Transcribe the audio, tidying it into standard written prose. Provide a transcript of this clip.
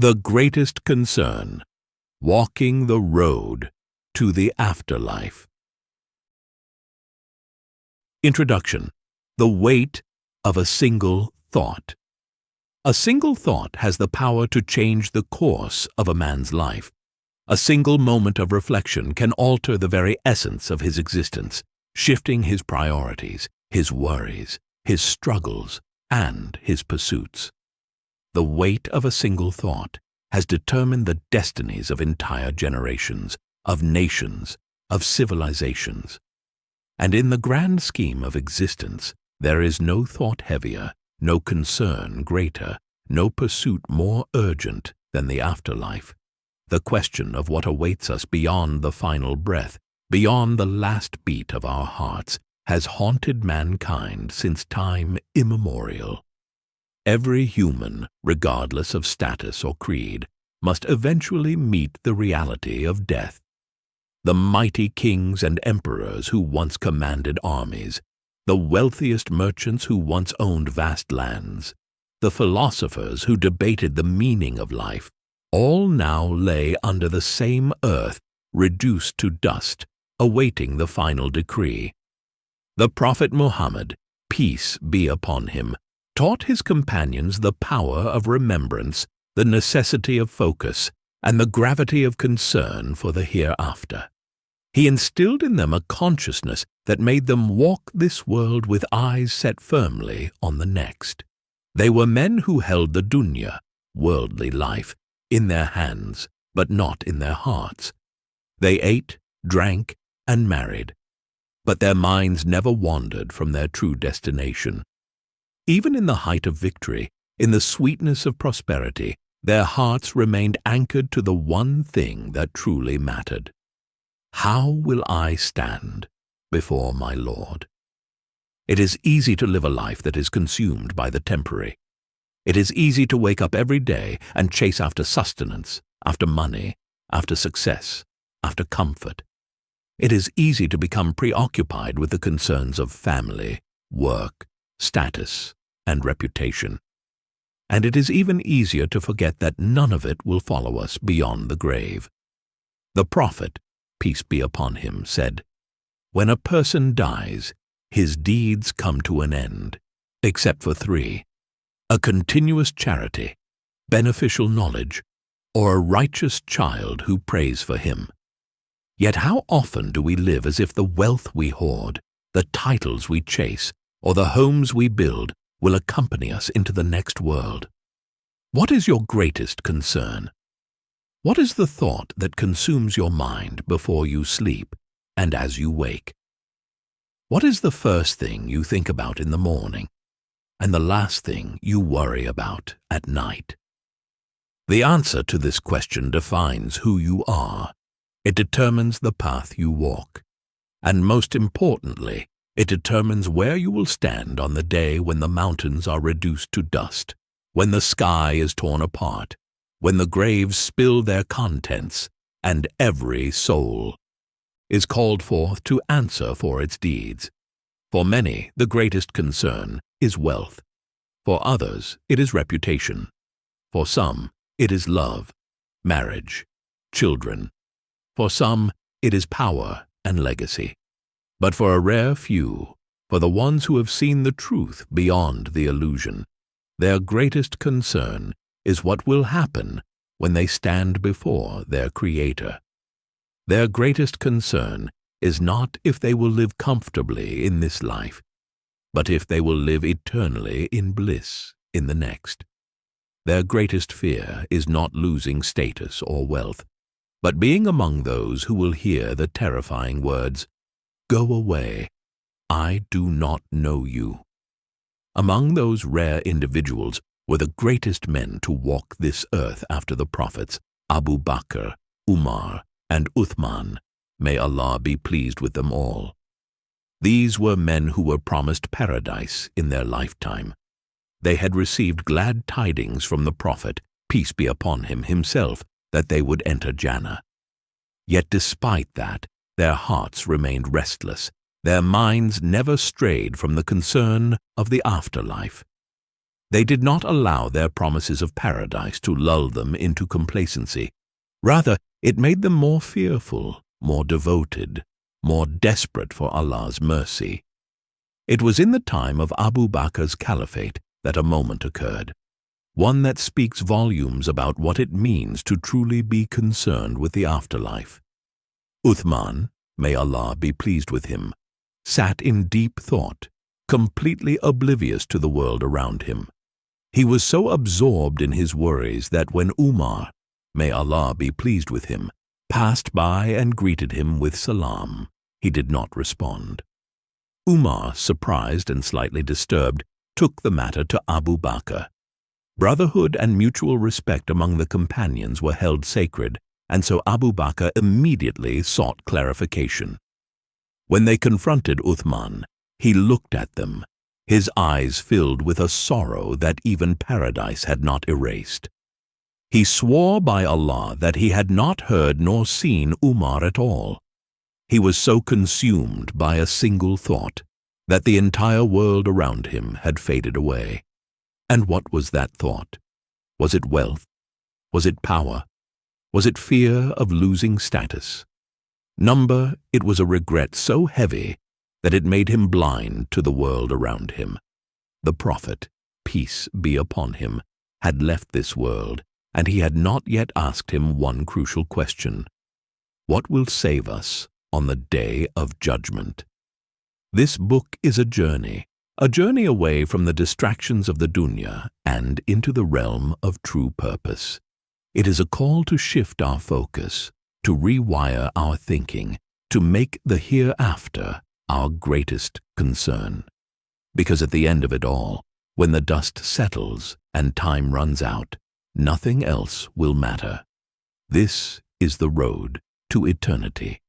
The greatest concern, walking the road to the afterlife. Introduction. The weight of a single thought. A single thought has the power to change the course of a man's life. A single moment of reflection can alter the very essence of his existence, shifting his priorities, his worries, his struggles, and his pursuits. The weight of a single thought has determined the destinies of entire generations, of nations, of civilizations. And in the grand scheme of existence, there is no thought heavier, no concern greater, no pursuit more urgent than the afterlife. The question of what awaits us beyond the final breath, beyond the last beat of our hearts, has haunted mankind since time immemorial. Every human, regardless of status or creed, must eventually meet the reality of death. The mighty kings and emperors who once commanded armies, the wealthiest merchants who once owned vast lands, the philosophers who debated the meaning of life, all now lay under the same earth, reduced to dust, awaiting the final decree. The Prophet Muhammad, peace be upon him, taught his companions the power of remembrance, the necessity of focus, and the gravity of concern for the hereafter. He instilled in them a consciousness that made them walk this world with eyes set firmly on the next. They were men who held the Dunya, worldly life, in their hands, but not in their hearts. They ate, drank, and married, but their minds never wandered from their true destination. Even in the height of victory, in the sweetness of prosperity, their hearts remained anchored to the one thing that truly mattered. How will I stand before my Lord? It is easy to live a life that is consumed by the temporary. It is easy to wake up every day and chase after sustenance, after money, after success, after comfort. It is easy to become preoccupied with the concerns of family, work, status, and reputation. And it is even easier to forget that none of it will follow us beyond the grave. The Prophet, peace be upon him, said, "When a person dies, his deeds come to an end, except for three: a continuous charity, beneficial knowledge, or a righteous child who prays for him." Yet how often do we live as if the wealth we hoard, the titles we chase, or the homes we build will accompany us into the next world? What is your greatest concern? What is the thought that consumes your mind before you sleep and as you wake? What is the first thing you think about in the morning and the last thing you worry about at night? The answer to this question defines who you are. It determines the path you walk. And most importantly, it determines where you will stand on the day when the mountains are reduced to dust, when the sky is torn apart, when the graves spill their contents, and every soul is called forth to answer for its deeds. For many, the greatest concern is wealth. For others, it is reputation. For some, it is love, marriage, children. For some, it is power and legacy. But for a rare few, for the ones who have seen the truth beyond the illusion, their greatest concern is what will happen when they stand before their Creator. Their greatest concern is not if they will live comfortably in this life, but if they will live eternally in bliss in the next. Their greatest fear is not losing status or wealth, but being among those who will hear the terrifying words, "Go away, I do not know you." Among those rare individuals were the greatest men to walk this earth after the prophets, Abu Bakr, Umar, and Uthman. May Allah be pleased with them all. These were men who were promised paradise in their lifetime. They had received glad tidings from the Prophet, peace be upon him, himself, that they would enter Jannah. Yet despite that, their hearts remained restless. Their minds never strayed from the concern of the afterlife. They did not allow their promises of paradise to lull them into complacency. Rather, it made them more fearful, more devoted, more desperate for Allah's mercy. It was in the time of Abu Bakr's caliphate that a moment occurred, one that speaks volumes about what it means to truly be concerned with the afterlife. Uthman, may Allah be pleased with him, sat in deep thought, completely oblivious to the world around him. He was so absorbed in his worries that when Umar, may Allah be pleased with him, passed by and greeted him with salam, he did not respond. Umar, surprised and slightly disturbed, took the matter to Abu Bakr. Brotherhood and mutual respect among the companions were held sacred, and so Abu Bakr immediately sought clarification. When they confronted Uthman, he looked at them, his eyes filled with a sorrow that even paradise had not erased. He swore by Allah that he had not heard nor seen Umar at all. He was so consumed by a single thought that the entire world around him had faded away. And what was that thought? Was it wealth? Was it power? Was it fear of losing status? Number, it was a regret so heavy that it made him blind to the world around him. The Prophet, peace be upon him, had left this world, and he had not yet asked him one crucial question. What will save us on the day of judgment? This book is a journey away from the distractions of the Dunya and into the realm of true purpose. It is a call to shift our focus, to rewire our thinking, to make the hereafter our greatest concern. Because at the end of it all, when the dust settles and time runs out, nothing else will matter. This is the road to eternity.